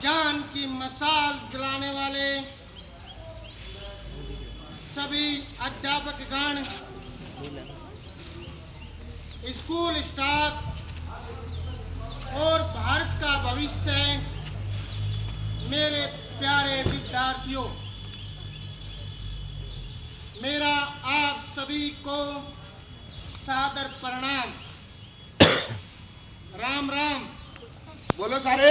ज्ञान की मशाल जलाने वाले सभी अध्यापक गण, स्कूल स्टाफ और भारत का भविष्य, मेरे प्यारे विद्यार्थियों, मेरा आप सभी को सादर प्रणाम। राम राम। बोलो सारे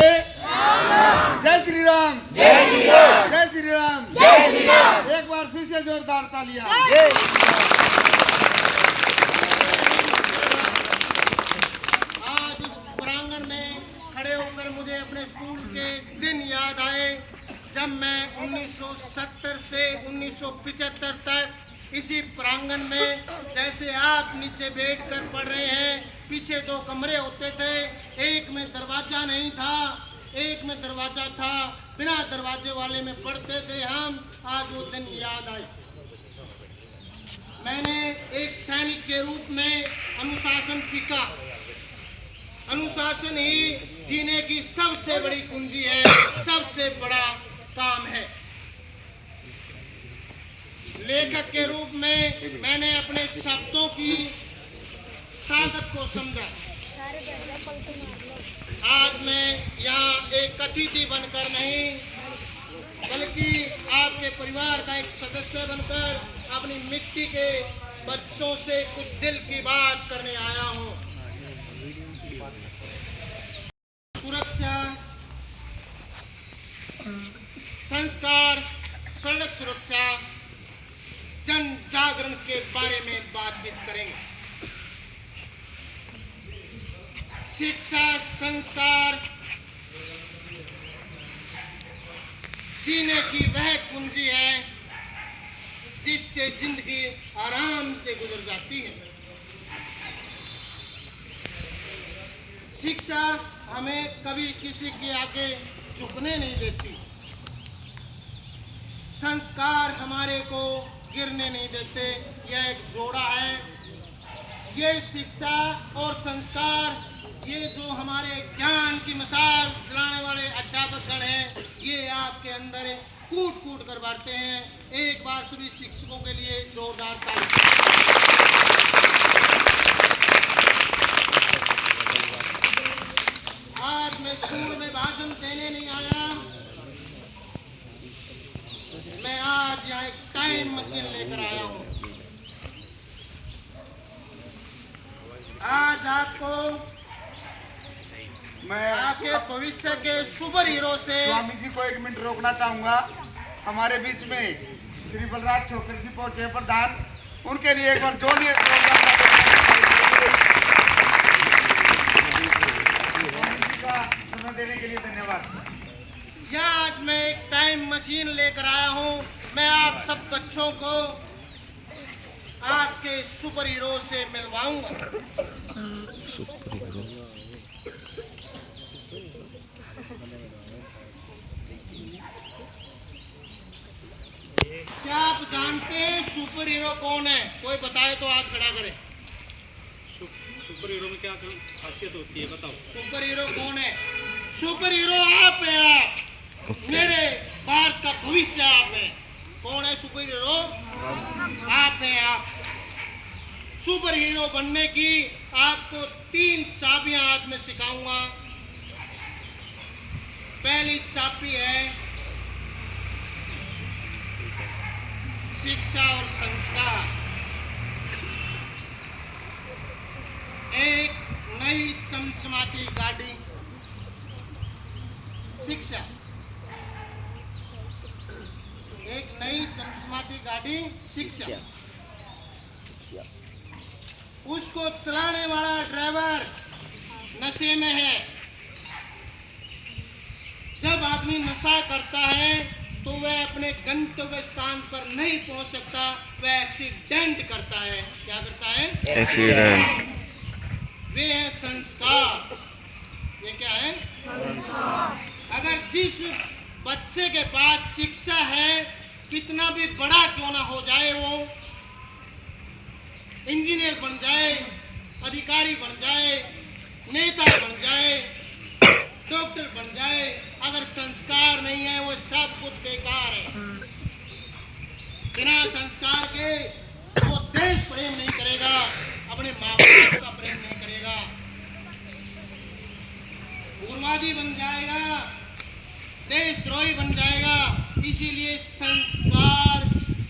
जय श्री राम, जय श्री राम, जय श्री राम, जय श्री राम। एक बार फिर से जोरदार तालियां। आज इस प्रांगण में खड़े होकर मुझे अपने स्कूल के दिन याद आए, जब मैं 1970 से 1975 तक इसी प्रांगण में, जैसे आप नीचे बैठकर पढ़ रहे हैं, पीछे 2 कमरे होते थे, एक में दरवाजा नहीं था, एक में दरवाजा था, बिना दरवाजे वाले में पढ़ते थे हम। आज वो दिन याद आए। मैंने एक सैनिक के रूप में अनुशासन सीखा। अनुशासन ही जीने की सबसे बड़ी कुंजी है, सबसे बड़ा काम है। लेखक के रूप में मैंने अपने शब्दों की ताकत को समझा। आज मैं यहाँ एक अतिथि बनकर नहीं, बल्कि आपके परिवार का एक सदस्य बनकर अपनी मिट्टी के बच्चों से कुछ दिल की बात करने आया हूँ। सुरक्षा, संस्कार, सड़क सुरक्षा, जन जागरण के बारे में बातचीत करेंगे। शिक्षा, संस्कार जीने की वह कुंजी है जिससे जिंदगी आराम से गुजर जाती है। शिक्षा हमें कभी किसी के आगे झुकने नहीं देती। संस्कार हमारे को गिरने नहीं देते। यह एक जोड़ा है। ये शिक्षा और संस्कार, ये जो हमारे ज्ञान की मशाल जलाने वाले अध्यापक गण हैं, ये आपके अंदर कूट कूट कर बढ़ते हैं। एक बार सभी शिक्षकों के लिए जोरदार तालियां। आज मैं स्कूल में भाषण देने नहीं आया, मैं आज यहाँ एक टाइम मशीन लेकर आया हूँ। आज आपको मैं आपके भविष्य के सुपर हीरो से स्वामी जी को 1 मिनट रोकना चाहूंगा। हमारे बीच में श्री बलराज छोकर जी पहुंचे प्रधान, उनके लिए एक बार जोड़िए। समय देने के लिए धन्यवाद। या आज मैं एक टाइम मशीन लेकर आया हूँ। मैं आप सब बच्चों को आपके सुपर हीरो से मिलवाऊंगा। क्या आप जानते हैं सुपर हीरो कौन है? कोई बताए तो हाथ खड़ा करे। सुपर हीरो में क्या खासियत होती है, बताओ। सुपर हीरो कौन है? सुपर हीरो आप हैं। आप मेरे भारत का भविष्य आप हैं। कौन है सुपर हीरो? आप हैं। आप सुपर हीरो बनने की आपको 3 चाबियां आज मैं सिखाऊंगा। पहली चाबी है शिक्षा और संस्कार। एक नई चमचमाती गाड़ी, शिक्षा। एक नई चमचमाती गाड़ी, शिक्षा। उसको चलाने वाला ड्राइवर नशे में है। जब आदमी नशा करता है तो वह अपने गंतव्य स्थान पर नहीं पहुंच सकता, वह एक्सीडेंट करता है। क्या करता है? एक्सीडेंट। वे है संस्कार। ये क्या है? संस्कार। अगर जिस बच्चे के पास शिक्षा है, कितना भी बड़ा क्यों ना हो जाए, वो इंजीनियर बन जाए, अधिकारी बन जाए, नेता बन जाए, तो उग्रवादी बन जाएगा, देशद्रोही बन जाएगा। इसीलिए संस्कार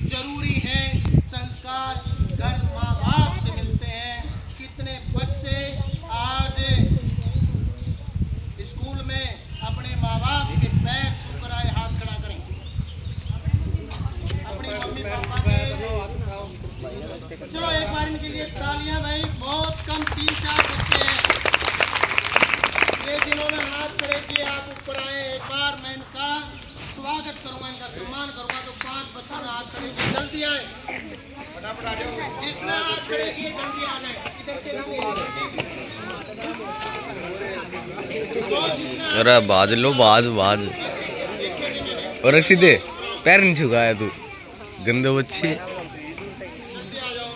जरूरी है। संस्कार घर माँ बाप से मिलते हैं। कितने बच्चे आज स्कूल में अपने माँ बाप के पैर छू कर आए, हाथ खड़ा करें, अपने मम्मी पापा के। चलो एक बार इनके लिए तालियां भाई। बहुत कम 3-4 बच्चे हैं ये जिन्होंने हाथ खड़े किए, आप ऊपर आए। एक बार मैं इनका स्वागत करूंगा, इनका सम्मान करूंगा। तो 5 बच्चों ने हाथ खड़े किए, जल्दी आए, फटाफट आ जाओ। जिसने हाथ खड़े किए जल्दी आ जाए, इधर से अरे बाज लो, बाज बाज। और रख सीधे, पैर नहीं छुगाया तू, गंदे बच्चे। जल्दी आ जाओ।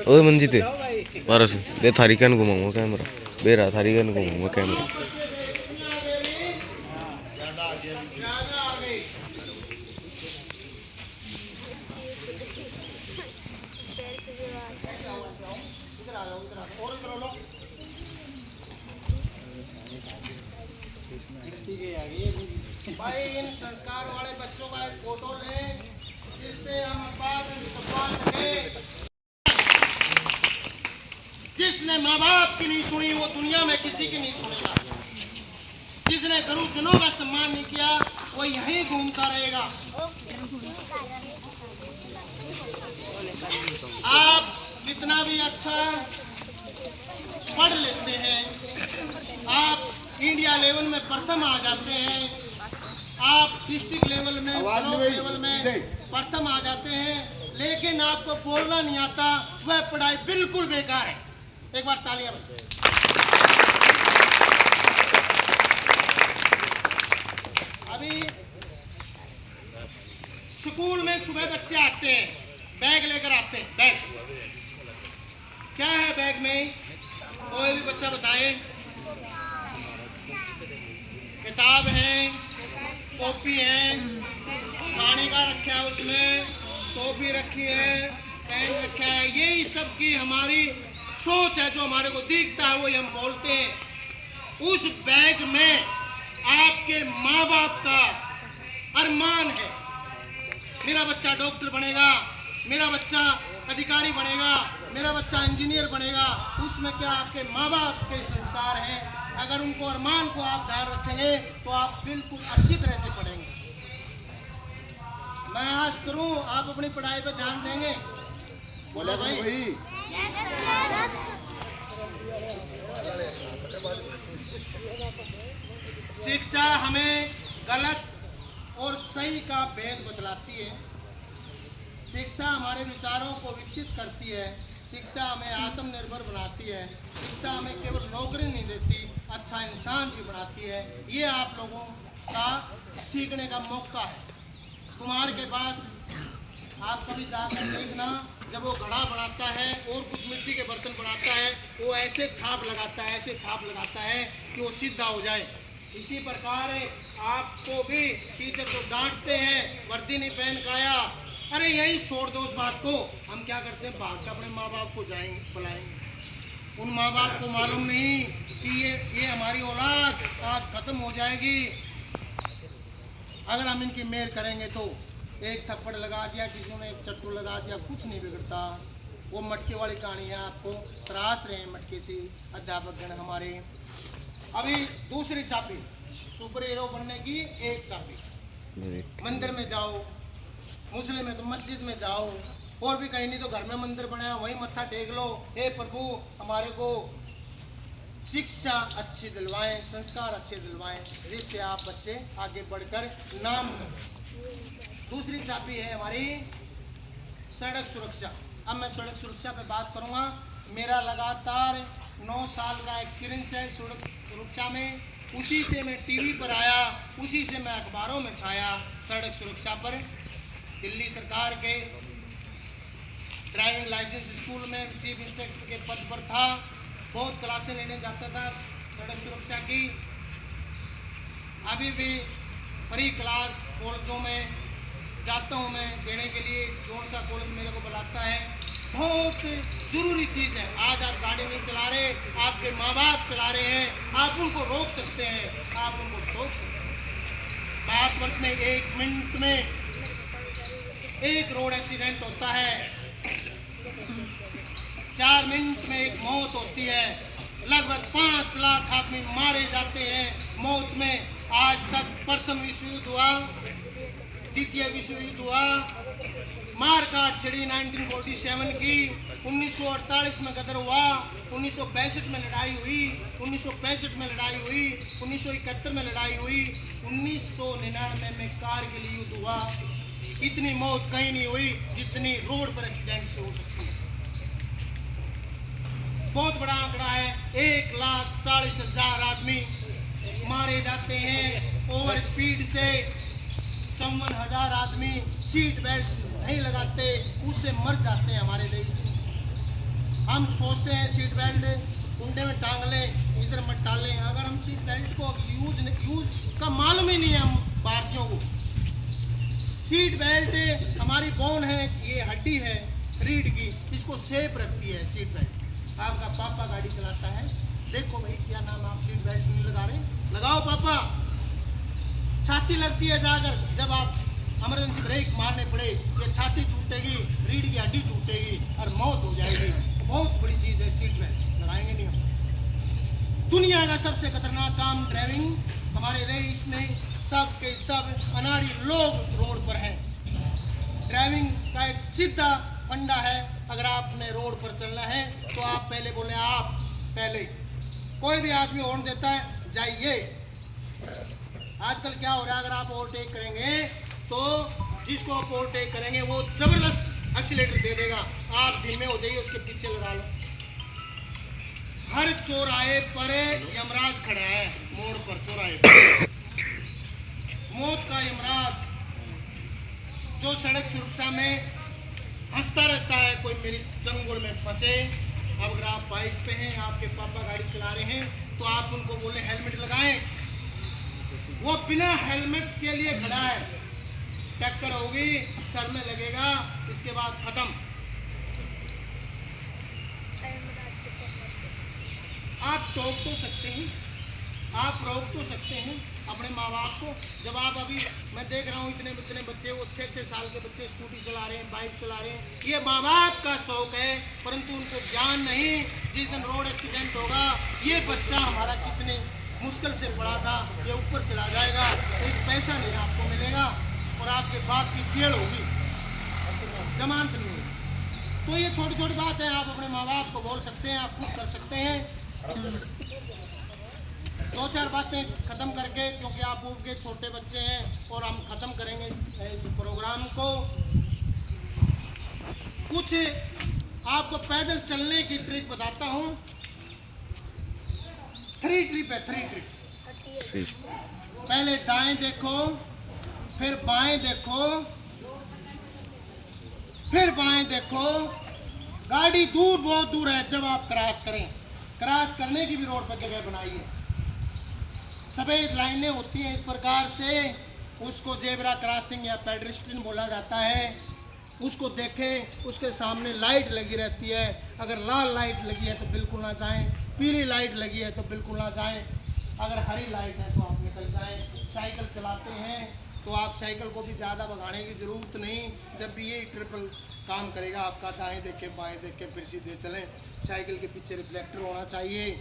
ओए मंजीते बारह दे थारी कैन घुमाऊंगा कैमरा, बेरा थारी कैन घुमाऊंगा कैमरा। ज्यादा आ गई। इधर आ जाओ, इधर आ जाओ, और इधर लो। भाई इन संस्कार वाले बच्चों का एक फोटो लें जिससे हम बात छुपा सके। जिसने माँ बाप की नहीं सुनी वो दुनिया में किसी की नहीं सुनेगा। जिसने गुरुजनों का सम्मान नहीं किया वो यहीं घूमता रहेगा। आप कितना भी अच्छा पढ़ लेते हैं, आप इंडिया लेवल में प्रथम आ जाते हैं, आप डिस्ट्रिक्ट लेवल में, ब्लॉक लेवल में प्रथम आ जाते हैं, लेकिन आपको बोलना नहीं आता, वह पढ़ाई बिल्कुल बेकार है। एक बार तालियां बजाएं। अभी स्कूल में सुबह बच्चे आते हैं, बैग लेकर आते हैं। बैग क्या है बैग में? कोई भी बच्चा बताए। किताब है, कॉपी है, खाने का रखा है, उसमें टोपी रखी है, पेन रखा है। यही सब की हमारी सोच है, जो हमारे को दिखता है वही हम बोलते हैं। उस बैग में आपके माँ बाप का अरमान है, मेरा बच्चा डॉक्टर बनेगा, मेरा बच्चा अधिकारी बनेगा, मेरा बच्चा इंजीनियर बनेगा। उसमें क्या आपके माँ बाप के संस्कार हैं। अगर उनको अरमान को आप ध्यान रखेंगे तो आप बिल्कुल अच्छी तरह से पढ़ेंगे। मैं आज करूं, आप अपनी पढ़ाई पर ध्यान देंगे? बोले भाई। शिक्षा हमें गलत और सही का भेद बतलाती है। शिक्षा हमारे विचारों को विकसित करती है। शिक्षा हमें आत्मनिर्भर बनाती है। शिक्षा हमें केवल नौकरी नहीं देती, अच्छा इंसान भी बनाती है। ये आप लोगों का सीखने का मौका है। कुम्हार के पास आप कभी जाकर देखना, जब वो घड़ा बनाता है और कुछ मिट्टी के बर्तन बनाता है, वो ऐसे थाप लगाता है, ऐसे थाप लगाता है कि वो सीधा हो जाए। इसी प्रकार आपको भी टीचर को डांटते हैं, वर्दी नहीं पहन के आया, अरे यही छोड़ दो उस बात को। हम क्या करते हैं, भाग के अपने माँ बाप को जाएंगे, बुलाएंगे। उन माँ बाप को मालूम नहीं कि ये हमारी औलाद आज खत्म हो जाएगी। अगर हम इनकी मेहर करेंगे तो एक थप्पड़ लगा दिया, किसी ने एक चट्टू लगा दिया, कुछ नहीं बिगड़ता। वो मटके वाली कहानी है, आपको त्रास रहे हैं मटके से अध्यापक गण हमारे। अभी दूसरी चाबी, सुपर हीरो बनने की एक चाबी। मंदिर में जाओ, मुस्लिम है तो मस्जिद में जाओ, और भी कहीं नहीं तो घर में मंदिर बनाया वहीं मत्था टेक लो। हे प्रभु हमारे को शिक्षा अच्छी दिलवाएं, संस्कार अच्छे दिलवाएं, जिससे आप बच्चे आगे बढ़कर नाम करें। दूसरी चाबी है हमारी सड़क सुरक्षा। अब मैं सड़क सुरक्षा पे बात करूंगा। मेरा लगातार 9 साल का एक्सपीरियंस है सड़क सुरक्षा में। उसी से मैं टीवी पर आया, उसी से मैं अखबारों में छाया सड़क सुरक्षा पर। दिल्ली सरकार के ड्राइविंग लाइसेंस स्कूल में चीफ इंस्पेक्टर के पद पर था, बहुत क्लासें लेने जाता था सड़क सुरक्षा की। अभी भी फ्री क्लास कॉलेजों में जाता हूँ मैं देने के लिए, कौन सा कॉलेज मेरे को बुलाता है। बहुत जरूरी चीज़ है। आज आप गाड़ी नहीं चला रहे, आपके माँ चला रहे हैं, आप उनको रोक सकते हैं, आप उनको रोक सकते हैं। भारतवर्ष में 1 मिनट में 1 रोड एक्सीडेंट होता है, 4 मिनट में 1 मौत होती है, लगभग 5 लाख आदमी मारे जाते हैं मौत में। आज तक प्रथम विश्व युद्ध हुआ, द्वितीय विश्व युद्ध हुआ, मारकाट छिड़ी 1947 की, 1948 में गदर हुआ, 1962 में लड़ाई हुई, 1965 में लड़ाई हुई, 1971 में लड़ाई हुई, 1999 में कारगिल युद्ध हुआ। इतनी मौत कहीं नहीं हुई जितनी रोड पर एक्सीडेंट से हो सकती है। बहुत बड़ा आंकड़ा है, 1,40,000 आदमी मारे जाते हैं ओवर स्पीड से, 54,000 आदमी सीट बेल्ट नहीं लगाते, उससे मर जाते हैं हमारे देश में। हम सोचते हैं सीट बेल्ट कुंडे में टांग लें, इधर मत डालें। अगर हम सीट बेल्ट को यूज का मालूम ही नहीं है हम भारतीयों को। सीट बेल्ट हमारी बोन है, ये हड्डी है रीढ़ की, इसको सेफ रखती है सीट बेल्ट। आपका पापा गाड़ी चलाता है, देखो भाई क्या नाम, आप सीट बेल्ट नहीं लगा रहे, लगाओ पापा। छाती लगती है जाकर, जब आप इमरजेंसी ब्रेक मारने पड़े, ये छाती टूटेगी, रीढ़ की हड्डी टूटेगी और मौत हो जाएगी। बहुत बड़ी चीज है सीट बेल्ट, लगाएंगे नहीं हम। दुनिया का सबसे खतरनाक काम ड्राइविंग, हमारे देश में सब के सब अनाड़ी लोग रोड पर हैं। ड्राइविंग का एक सीधा फंडा है, अगर आपने रोड पर चलना है तो आप पहले बोले, आप पहले। कोई भी आदमी हॉर्न देता है, जाइए। आजकल क्या हो रहा है, अगर आप ओवरटेक करेंगे तो जिसको आप ओवरटेक करेंगे वो जबरदस्त एक्सीलेटर दे देगा, आप धीमे हो जाइए, उसके पीछे लगा लो। हर चौराहे पर यमराज खड़ा है, मोड़ पर चौराहे पर मौत का यमराज, जो सड़क सुरक्षा में हंसता रहता है, कोई मेरी चंगुल में फंसे। अब अगर आप बाइक पे हैं, आपके पापा गाड़ी चला रहे हैं, तो आप उनको बोले हेलमेट लगाएं, वो बिना हेलमेट के लिए खड़ा है। टक्कर होगी, सर में लगेगा, इसके बाद खत्म। आप टोक तो सकते हैं, आप रोक तो सकते हैं अपने माँ बाप को। जब आप अभी, मैं देख रहा हूँ इतने बच्चे, वो 6-6 साल के बच्चे स्कूटी चला रहे हैं, बाइक चला रहे हैं, ये माँ बाप का शौक है, परंतु उनको ज्ञान नहीं। जिस दिन रोड एक्सीडेंट होगा, ये बच्चा हमारा कितने मुश्किल से पड़ा था, ये ऊपर चला जाएगा, एक पैसा नहीं आपको मिलेगा और आपके बाप की जेल होगी, जमानत नहीं होगी। तो ये छोटी छोटी बात है, आप अपने माँ बाप को बोल सकते हैं, आप खुश कर सकते हैं। 2-4 बातें खत्म करके, क्योंकि आप ऊब के छोटे बच्चे हैं और हम खत्म करेंगे इस प्रोग्राम को। कुछ आपको पैदल चलने की ट्रिक बताता हूँ। 3 ट्रिप है, 3 ट्रिप। पहले दाएं देखो, फिर बाएं देखो, फिर बाएं देखो। गाड़ी दूर, बहुत दूर है, जब आप क्रॉस करें, क्रॉस करने की भी रोड पर जगह बनाइए। सफेद लाइनें होती हैं इस प्रकार से, उसको जेब्रा क्रॉसिंग या पेडेस्ट्रियन बोला जाता है। उसको देखें, उसके सामने लाइट लगी रहती है, अगर लाल लाइट लगी है तो बिल्कुल ना जाएं, पीली लाइट लगी है तो बिल्कुल ना जाएं, अगर हरी लाइट है तो आप निकल जाएं। साइकिल चलाते हैं तो आप साइकिल को भी ज़्यादा भगाने की ज़रूरत नहीं, जब भी ये ट्रिपल काम करेगा आपका, दाएं देख के बाएं देख के फिर सीधे चलें। साइकिल के पीछे रिफ्लेक्टर होना चाहिए,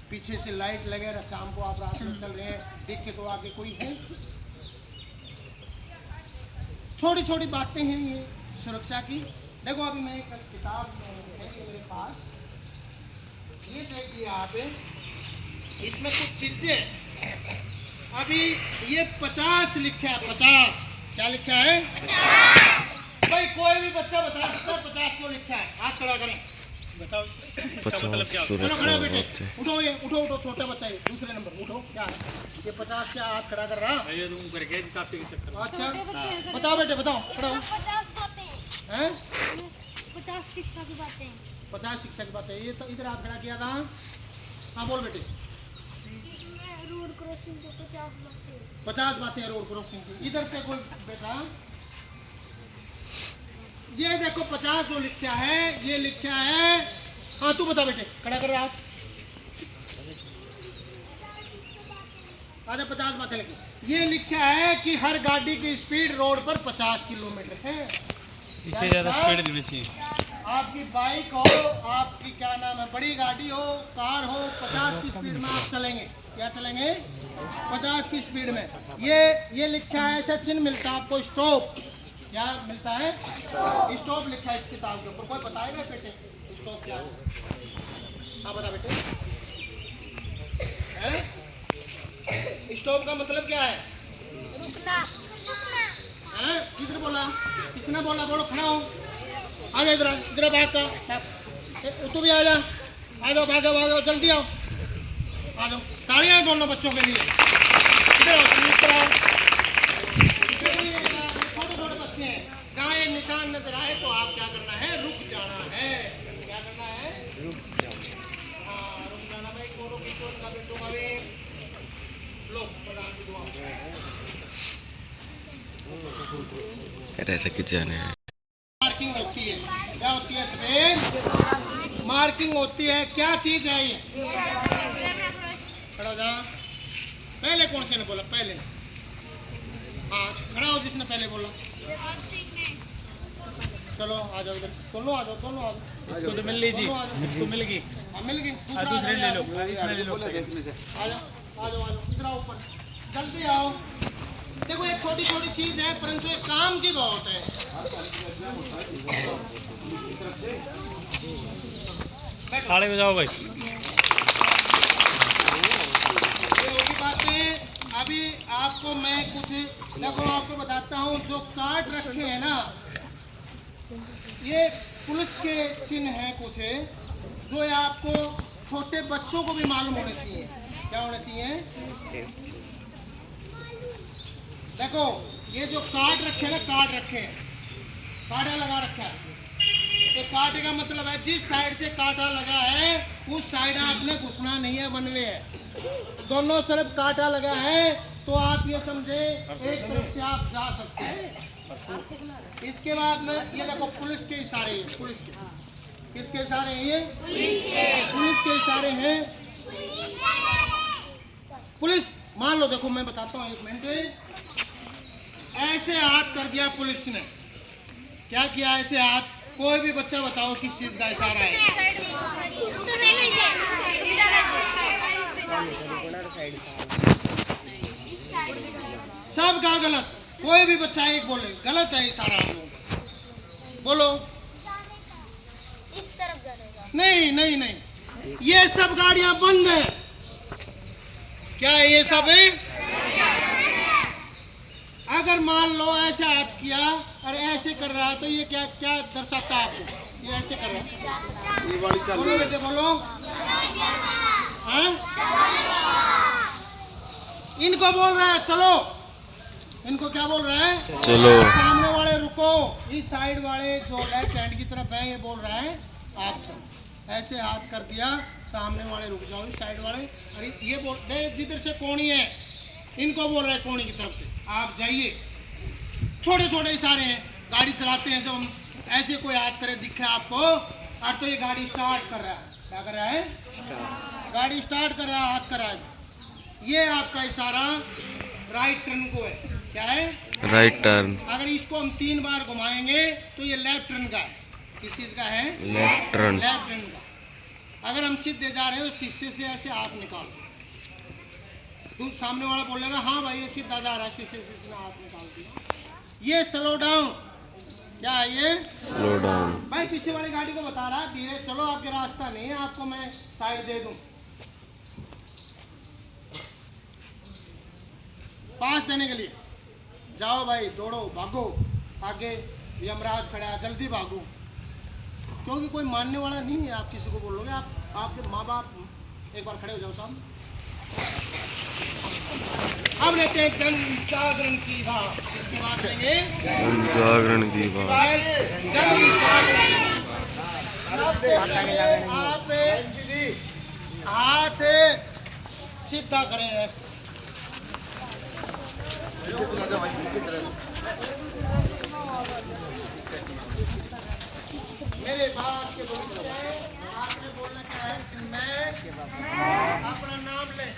पीछे से लाइट लगे, शाम को आप रात में चल रहे हैं, देख के तो आगे कोई है। छोटी छोटी बातें हैं ये सुरक्षा की। देखो अभी मैं एक किताब है मेरे पास, ये देखिए आप, इसमें कुछ चीजें, अभी ये 50 लिखा है, 50। क्या लिखा है? 50। भाई कोई भी बच्चा बता सकता है 50 क्यों लिखा है? हाथ खड़ा करें, बताओ इसका मतलब क्या होता है? चलो खड़े हो बेटे, उठो, ये उठो उठो, छोटा बच्चा है, दूसरे नंबर उठो। क्या है ये 50? क्या हाथ खड़ा कर रहा? ये तुम करके काफी के चक्कर में। अच्छा बताओ बेटे, बताओ, खड़ा हो। 50 बातें हैं? 50 शिक्षा की बातें। 50 शिक्षा की बात है। ये तो इधर हाथ खड़ा किया था। हाँ बोल बेटे। रोड क्रॉसिंग को 50 बातें। 50 बातें हैं रोड क्रॉसिंग की। इधर से कोई बेटा, ये देखो 50 जो लिखा है, ये लिखा है। हाँ तू बता बेटे, खड़ा कर रहा हाथ। आधा 50 बातें लिखी। ये लिखा है कि हर गाड़ी की स्पीड रोड पर 50 किलोमीटर है। इससे ज़्यादा स्पीड नहीं चाहिए। आपकी बाइक हो, आपकी क्या नाम है, बड़ी गाड़ी हो, कार हो, 50 की स्पीड में आप चलेंगे। क्या चलेंगे? 50 की स्पीड में। ये लिखा है, ऐसा चिन्ह मिलता है आपको, स्टॉप। क्या मिलता है? स्टॉप लिखा है इस किताब के ऊपर। कोई बताएगा बेटे स्टॉप क्या है? हाँ बता बेटे। स्टॉप का मतलब क्या है? रुकना। किसने बोला? किसने बोला? बोलो, खड़ा हो। आ जाओ इधर, इधर भाग का। तू भी आ जा। आ जाओ, भागो भागो, जल्दी आओ। आ जाओ। तालियां दोनों बच्चों के लिए। इधर आओ, इधर आओ। छोटे छोटे बच्चे हैं। जहाँ ये निशान नजर आए तो आप क्या करना है? रुक जाना है। क्या करना है? रुक जाना भाई। कोरो की चोट का बेटो का भी लो, प्रधान की दुआ। मार्किंग होती है। क्या होती है इसमें? मार्किंग होती है। क्या चीज है ये? खड़ा हो जा। पहले कौन से ने बोला? पहले। हाँ, खड़ा हो जिसने पहले बोला। चलो आ जाओ इधर। दोनों आ जाओ, दोनों आ जाओ। इसको तो मिल लीजिए, इसको मिल गई। हाँ, मिल गई। दूसरे ले लो, इसमें ले लो। आ जाओ, आ जाओ, आ जाओ। इधर आओ, ऊपर जल्दी आओ। देखो ये छोटी छोटी चीज है, परंतु ये काम की बहुत है। ताली बजाओ भाई। ये होगी बातें। अभी आपको मैं कुछ देखो आपको बताता हूँ। जो कार्ड रखे हैं ना, ये पुलिस के चिन्ह हैं कुछ, जो ये आपको छोटे बच्चों को भी मालूम होने चाहिए। क्या होने चाहिए? देखो ये जो कार्ड रखे ना, कार्ड रखे हैं, कांटा लगा रखा है। तो कांटे का मतलब है जिस साइड से कांटा लगा है उस साइड आपने घुसना नहीं है, वन वे है। दोनों तरफ कांटा लगा है तो आप ये समझे एक तरफ से आप जा सकते हैं। इसके बाद में ये देखो पुलिस के इशारे हैं। पुलिस के किसके इशारे हैं? ये पुलिस के इशारे हैं। पुलिस मान लो, देखो मैं बताता हूँ, एक मिनट। ऐसे हाथ कर दिया पुलिस ने। क्या किया? ऐसे हाथ। कोई भी बच्चा बताओ किस चीज का इशारा है? सब का गलत। कोई भी बच्चा एक बोले गलत है इशारा। आप लोग बोलो। इस तरफ जाने का। नहीं नहीं नहीं, ये सब गाड़ियां बंद है। क्या है ये सब है? अगर मान लो ऐसे हाथ किया और ऐसे कर रहा है तो ये क्या क्या दर्शाता है आपको? ये ऐसे कर रहा है। ये वाली चालू बोलो है। बेटे, बोलो। हाँ? इनको बोल रहा है चलो। इनको क्या बोल रहा है? चलो। सामने वाले रुको। इस साइड वाले जो लेफ्ट हैंड की तरफ है ये बोल रहा है आप चलो। ऐसे हाथ कर दिया, सामने वाले रुक जाओ। इस साइड वाले, अरे ये बोल रहे जिधर से कोनी है, इनको बोल रहा है कोनी की तरफ से आप जाइए। छोटे छोटे इशारे हैं। गाड़ी चलाते हैं जब हम, ऐसे कोई हाथ करे दिखे आपको, और तो ये गाड़ी स्टार्ट कर रहा है। क्या कर रहा है? गाड़ी स्टार्ट कर रहा है, हाथ कर रहा है। ये आपका इशारा राइट टर्न को है। क्या है? Right turn. अगर इसको हम 3 बार घुमाएंगे तो ये लेफ्ट टर्न का है। किस चीज का है? Left turn. लेफ्ट टर्न का। अगर हम सीधे जा रहे हैं तो शीशे से ऐसे हाथ निकालो। तो सामने वाला बोलेगा हाँ भाई ये सीधा जा रहा है, शीशे से हाथ निकाल दिया। ये स्लो डाउन। क्या है ये? Slow down. भाई पीछे वाली गाड़ी को बता रहा है धीरे चलो, आपके रास्ता नहीं है, आपको मैं साइड दे दूं। पास देने के लिए जाओ भाई, दौड़ो, भागो। आगे यमराज खड़ा है, जल्दी भागो, क्योंकि कोई मानने वाला नहीं है। आप किसी को बोलोगे, आप आपके माँ बाप। एक बार खड़े हो जाओ साहब। अब लेते हैं जन जागरण की बात। इसके बाद लेंगे जागरण की बात। आप हाथ सीधा करें ऐसे। मेरे बाप के भविष्य है। आपने बोलना क्या है? मैं अपना नाम ले।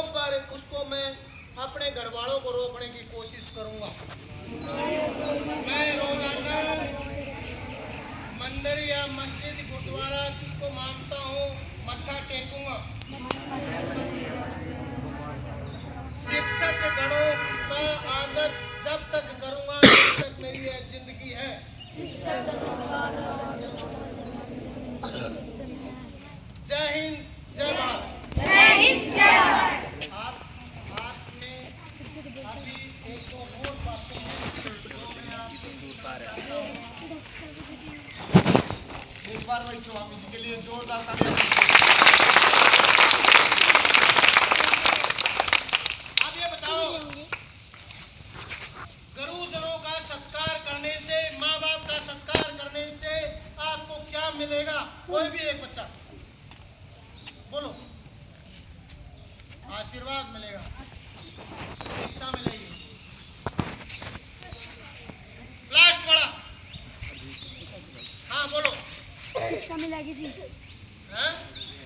जगहों पर उसको मैं अपने घर वालों को रोकने की कोशिश करूंगा। मैं रोजाना मंदिर या मस्जिद गुरुद्वारा जिसको मानता हूँ मत्था टेकूंगा। शिक्षक गणों का आदर जब तक करूंगा तब तक मेरी यह जिंदगी है। जय हिंद जय भारत। आपने अभी एक दो और बातें हैं जो मैं आपसे चाहता हूं। एक बार वही स्वामी जी के लिए जोरदार तालियां। आप ये बताओ, गुरुजनों का सत्कार करने से, माँ बाप का सत्कार करने से आपको क्या मिलेगा? कोई भी एक बच्चा बोलो। आशीर्वाद मिलेगा, शिक्षा मिलेगी। लास्ट वाला, हाँ बोलो। शिक्षा मिलेगी थी। हैं?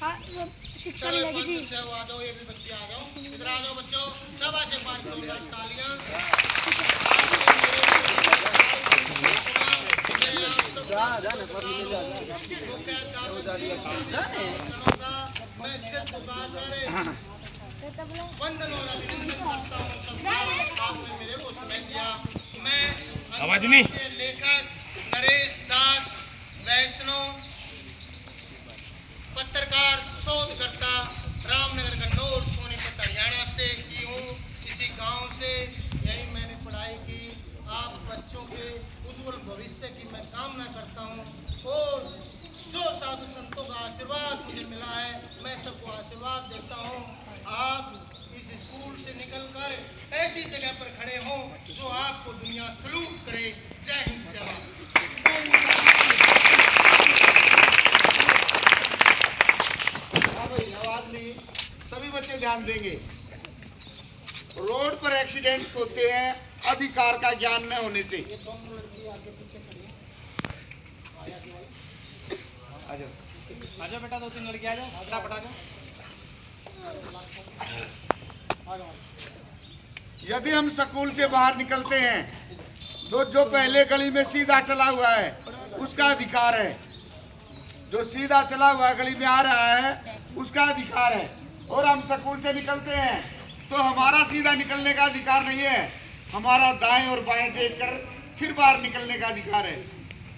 हाँ, वो शिक्षा चलो मिलेगी थी। 5 6 आ जाओ, ये भी बच्चे आ जाओ, इधर आ जाओ बच्चों। शाबाश, एक बार जोरदार तालियां। मैं सिर झुकाकर वंदन और अभिनंदन करता हूँ सबका। आपने मेरे को समय दिया। मैं के लेखक नरेश दास वैष्णव, पत्रकार, शोधकर्ता, रामनगर गन्नौर, सोनीपत हरियाणा से की हूँ। इसी गांव से यही मैंने पढ़ाई की। आप बच्चों के उज्जवल भविष्य की मैं कामना करता हूँ और जो साधु संतों का आशीर्वाद मुझे मिला है मैं सबको आशीर्वाद देता हूँ। आप इस स्कूल से निकलकर ऐसी जगह पर खड़े हों जो आपको दुनिया सलूट करे। जय हिंद जय भारत। हाँ भाई, आवाज नहीं। सभी बच्चे ध्यान देंगे। रोड पर एक्सीडेंट होते हैं अधिकार का ज्ञान न होने से। आजा बेटा, 2 3 लड़के आ जाओ, फटाफट आ जाओ। यदि हम स्कूल से बाहर निकलते हैं तो जो पहले गली में सीधा चला हुआ है उसका अधिकार है। जो सीधा चला हुआ गली में आ रहा है उसका अधिकार है। और हम स्कूल से निकलते हैं तो हमारा सीधा निकलने का अधिकार नहीं है, हमारा दाएं और बाएं देखकर फिर बाहर निकलने का अधिकार है।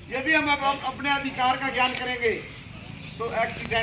यदि हम अब अपने अधिकार का ज्ञान करेंगे तो एक्सीडेंट